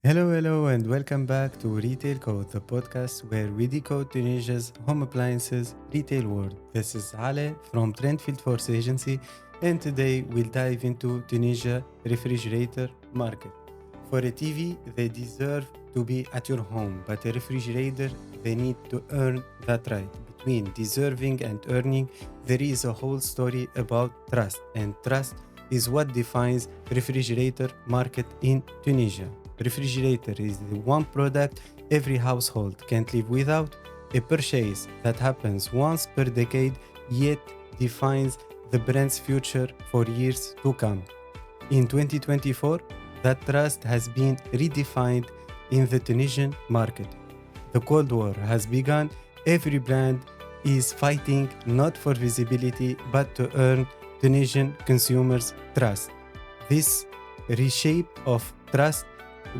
Hello, and welcome back to Retail Code, the podcast where we decode Tunisia's home appliances retail world. This is Ale from Trendfield Force Agency, and today we'll dive into Tunisia refrigerator market. For a TV, they deserve to be at your home, but a refrigerator, they need to earn that right. Between deserving and earning, there is a whole story about trust, and trust is what defines refrigerator market in Tunisia. Refrigerator is the one product every household can't live without, a purchase that happens once per decade yet defines the brand's future for years to come. In 2024, that trust has been redefined in the Tunisian market. The Cold War has begun. Every brand is fighting not for visibility but to earn Tunisian consumers' trust. This reshape of trust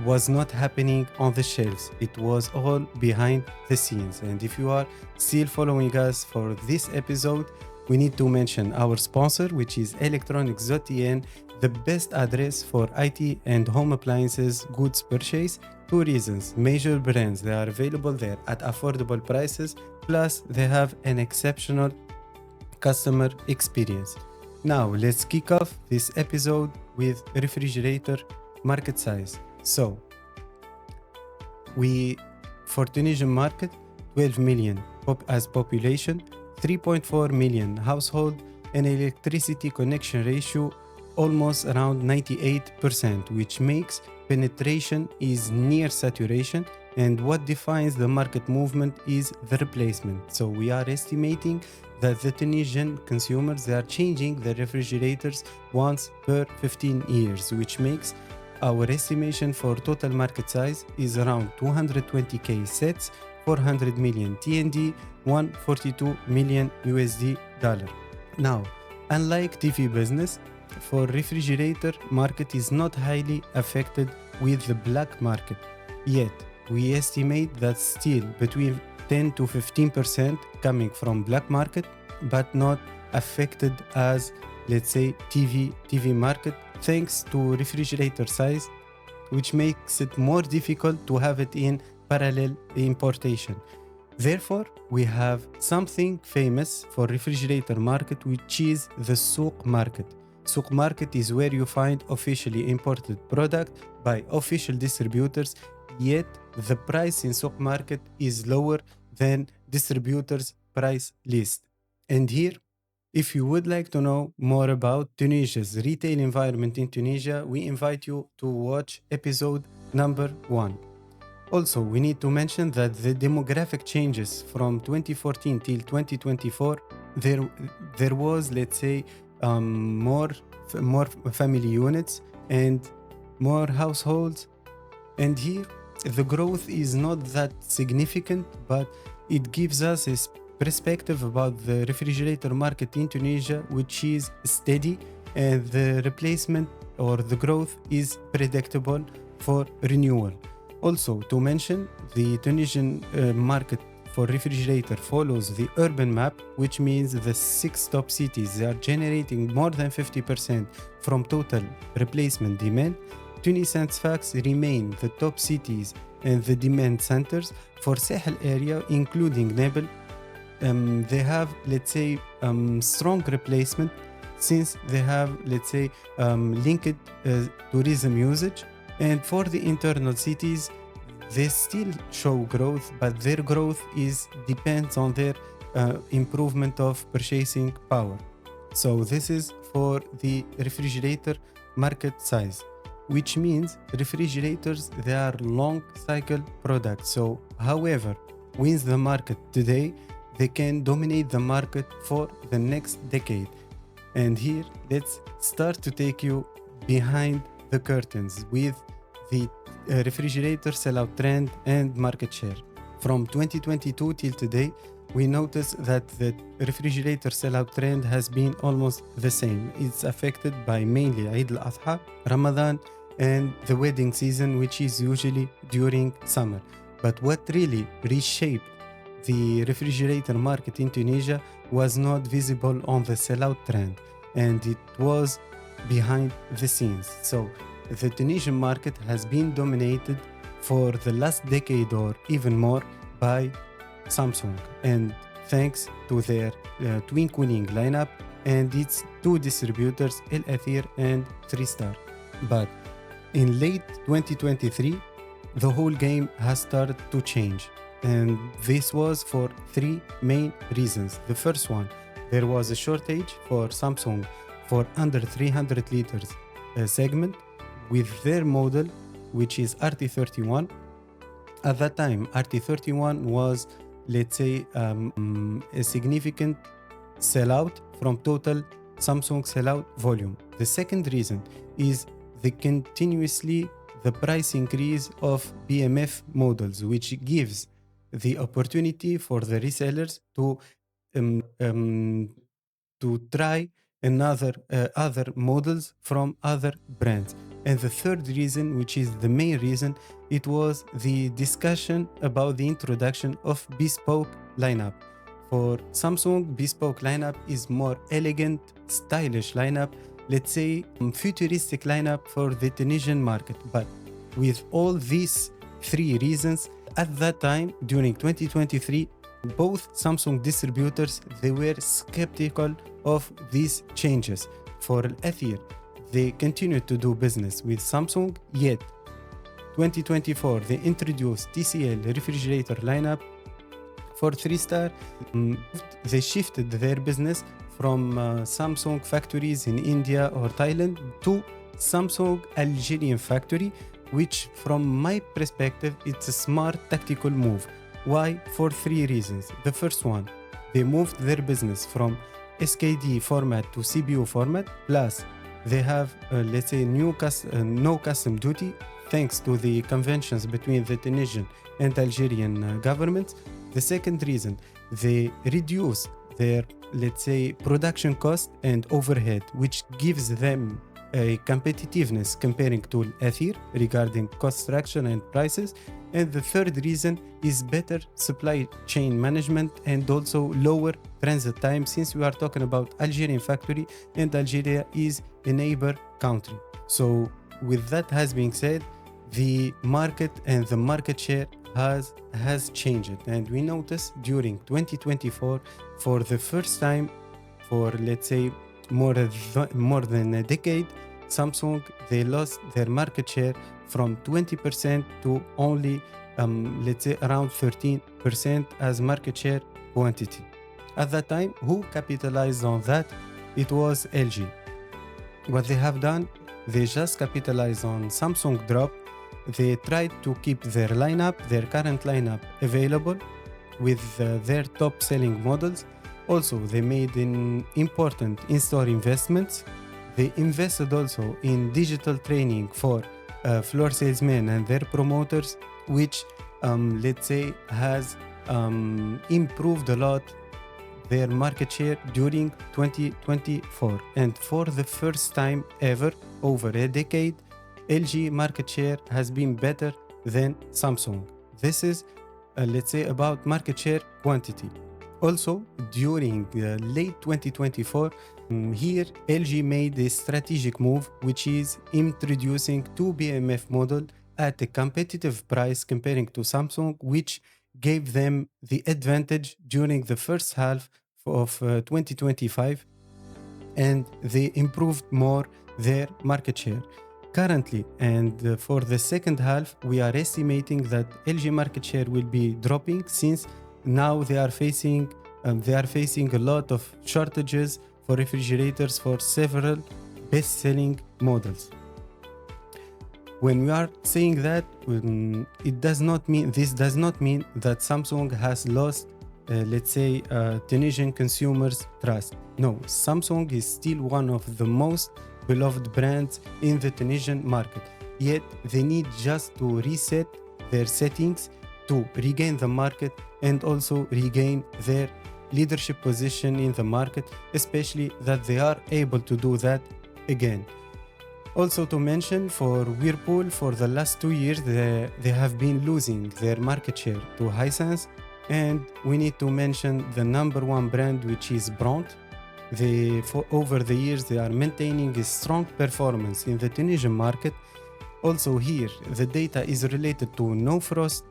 was not happening on the shelves. It was all behind the scenes. And if you are still following us for this episode, we need to mention our sponsor, which is Electronics.tn, the best address for IT and home appliances goods purchase. Two reasons: major brands, they are available there at affordable prices, plus they have an exceptional customer experience. Now, let's kick off this episode with refrigerator market size. So, for Tunisian market, 12 million as population, 3.4 million household, and electricity connection ratio almost around 98%, which makes penetration is near saturation. And what defines the market movement is the replacement. So we are estimating that the Tunisian consumers, they are changing the refrigerators once per 15 years, which makes our estimation for total market size is around 220k sets, 400 million TND, 142 million USD dollar. Now, unlike TV business, for refrigerator market is not highly affected with the black market. Yet, we estimate that still between 10 to 15% coming from black market, but not affected as, let's say, TV market, thanks to refrigerator size, which makes it more difficult to have it in parallel importation. Therefore, we have something famous for refrigerator market, which is the souk market. Souk market is where you find officially imported product by official distributors, yet the price in souk market is lower than distributors' price list. And here, if you would like to know more about Tunisia's retail environment in Tunisia, we invite you to watch episode number 1. Also, we need to mention that the demographic changes from 2014 till 2024, there was, let's say, more family units and more households. And here, the growth is not that significant, but it gives us a perspective about the refrigerator market in Tunisia, which is steady, and the replacement or the growth is predictable for renewal. Also, to mention, the Tunisian market for refrigerator follows the urban map, which means the 6 top cities are generating more than 50% from total replacement demand. Tunis and Sfax remain the top cities and the demand centers. For Sahel area, including Nebel, they have, let's say, strong replacement since they have, let's say, linked tourism usage. And for the internal cities, they still show growth, but their growth depends on their improvement of purchasing power. So this is for the refrigerator market size, which means refrigerators, they are long cycle products. So however wins the market today, they can dominate the market for the next decade. And here, let's start to take you behind the curtains with the refrigerator sellout trend and market share. From 2022 till today, we notice that the refrigerator sellout trend has been almost the same. It's affected by mainly Eid al-Adha, Ramadan, and the wedding season, which is usually during summer. But what really reshaped the refrigerator market in Tunisia was not visible on the sellout trend, and it was behind the scenes. So the Tunisian market has been dominated for the last decade or even more by Samsung, and thanks to their twin cooling lineup and its two distributors, El Athir and 3-Star. But in late 2023, the whole game has started to change, and this was for three main reasons. The first one, there was a shortage for Samsung for under 300 liters segment with their model, which is RT31. At that time, RT31 was, let's say, a significant sellout from total Samsung sellout volume. The second reason is the price increase of BMF models, which gives the opportunity for the resellers to try other models from other brands. And the third reason, which is the main reason, it was the discussion about the introduction of bespoke lineup. For Samsung, bespoke lineup is more elegant, stylish lineup, let's say futuristic lineup for the Tunisian market. But with all these three reasons, at that time, during 2023, both Samsung distributors, they were skeptical of these changes. For Athir, they continued to do business with Samsung, yet 2024 they introduced TCL refrigerator lineup. For 3-Star, they shifted their business from Samsung factories in India or Thailand to Samsung Algerian factory, which from my perspective, it's a smart tactical move. Why? For three reasons. The first one, they moved their business from SKD format to CBU format, plus they have, let's say, no custom duty, thanks to the conventions between the Tunisian and Algerian governments. The second reason, they reduce their, let's say, production cost and overhead, which gives them a competitiveness comparing to Athir regarding cost structure and prices. And the third reason is better supply chain management and also lower transit time, since we are talking about Algerian factory and Algeria is a neighbor country. So with that has been said, the market and the market share has changed, and we noticed during 2024, for the first time for, let's say, more than a decade, Samsung, they lost their market share from 20% to only let's say around 13% as market share quantity. At that time, who capitalized on that? It was LG. What they have done, they just capitalized on Samsung drop. They tried to keep their current lineup available with their top selling models. Also, they made important in-store investments. They invested also in digital training for floor salesmen and their promoters, which let's say has improved a lot their market share during 2024. And for the first time ever over a decade, LG market share has been better than Samsung. This is let's say about market share quantity. Also, during late 2024, here LG made a strategic move, which is introducing two BMF models at a competitive price comparing to Samsung, which gave them the advantage during the first half of 2025, and they improved more their market share. Currently, and for the second half, we are estimating that LG market share will be dropping, since now they are facing a lot of shortages for refrigerators for several best-selling models. When we are saying that, this does not mean that Samsung has lost, let's say, Tunisian consumers' trust. No, Samsung is still one of the most beloved brands in the Tunisian market. Yet they need just to reset their settings to regain the market and also regain their leadership position in the market, especially that they are able to do that again. Also to mention, for Whirlpool, for the last 2 years, they have been losing their market share to Hisense. And we need to mention the number one brand, which is Brandt. Over the years, they are maintaining a strong performance in the Tunisian market. Also here, the data is related to no frost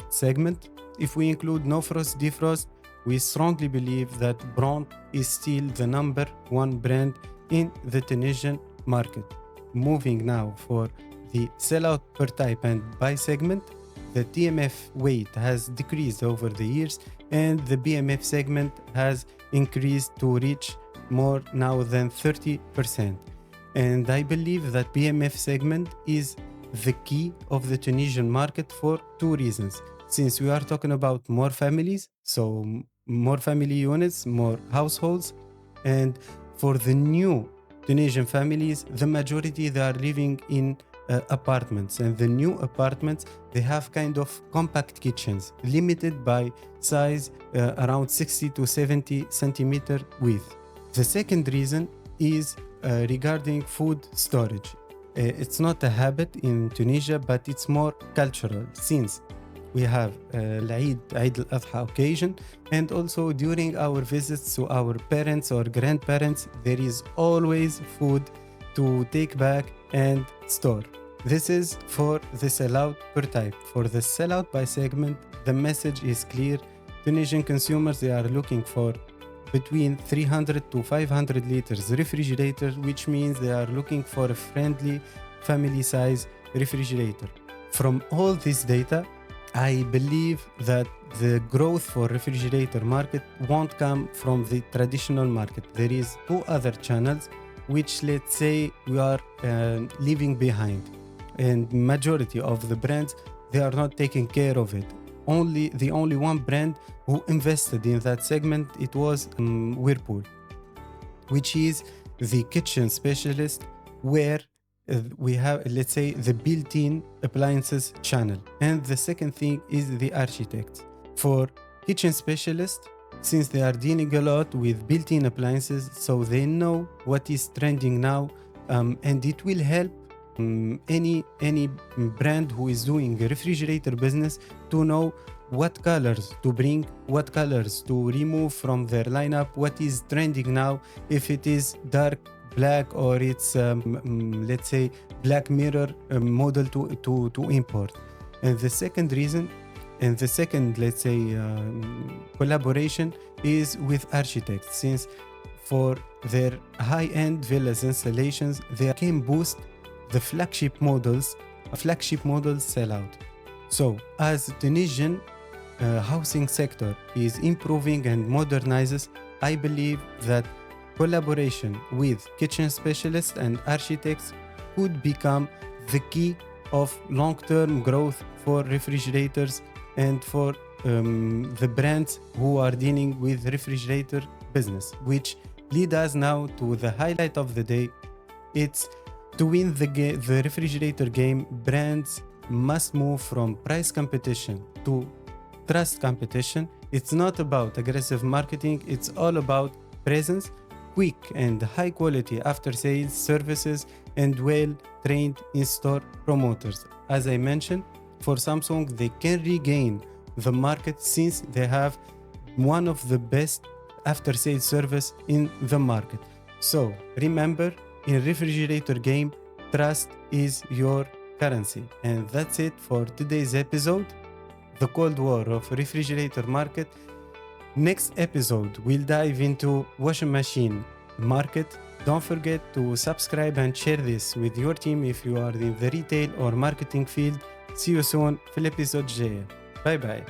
segment. If we include no frost, defrost, we strongly believe that Brand is still the number one brand in the Tunisian market. Moving now for the sellout per type and by segment, the TMF weight has decreased over the years and the BMF segment has increased to reach more now than 30%. And I believe that BMF segment is the key of the Tunisian market for two reasons. Since we are talking about more families, so more family units, more households, and for the new Tunisian families, the majority they are living in apartments, and the new apartments they have kind of compact kitchens limited by size around 60 to 70 centimeter width. The second reason is regarding food storage. It's not a habit in Tunisia, but it's more cultural, since we have Eid al-Adha occasion, and also during our visits to our parents or grandparents, there is always food to take back and store. This is for the sellout per type. For the sellout by segment, the message is clear. Tunisian consumers, they are looking for between 300 to 500 liters refrigerator, which means they are looking for a friendly family size refrigerator. From all this data, I believe that the growth for refrigerator market won't come from the traditional market. There is two other channels which, let's say, we are leaving behind, and majority of the brands, they are not taking care of it. The only one brand who invested in that segment, it was Whirlpool, which is the kitchen specialist, where we have, let's say, the built-in appliances channel. And the second thing is the architects. For kitchen specialists, since they are dealing a lot with built-in appliances, so they know what is trending now, and it will help any brand who is doing a refrigerator business to know what colors to bring, what colors to remove from their lineup, what is trending now, if it is dark black or it's let's say black mirror model to import. And the second reason, and the second, let's say, collaboration is with architects, since for their high-end villas installations, they can boost the flagship models sellout. So as Tunisian housing sector is improving and modernizes, I believe that collaboration with kitchen specialists and architects could become the key of long-term growth for refrigerators and for the brands who are dealing with refrigerator business, which lead us now to the highlight of the day. It's to win the refrigerator game, brands must move from price competition to trust competition. It's not about aggressive marketing, it's all about presence, quick and high quality after sales services, and well-trained in-store promoters. As I mentioned, for Samsung, they can regain the market since they have one of the best after-sales service in the market. So remember, in refrigerator game, trust is your currency. And that's it for today's episode, the Cold War of refrigerator market. Next episode, we'll dive into washing machine market. Don't forget to subscribe and share this with your team if you are in the retail or marketing field. See you soon في الابيزود الجاي. باي باي.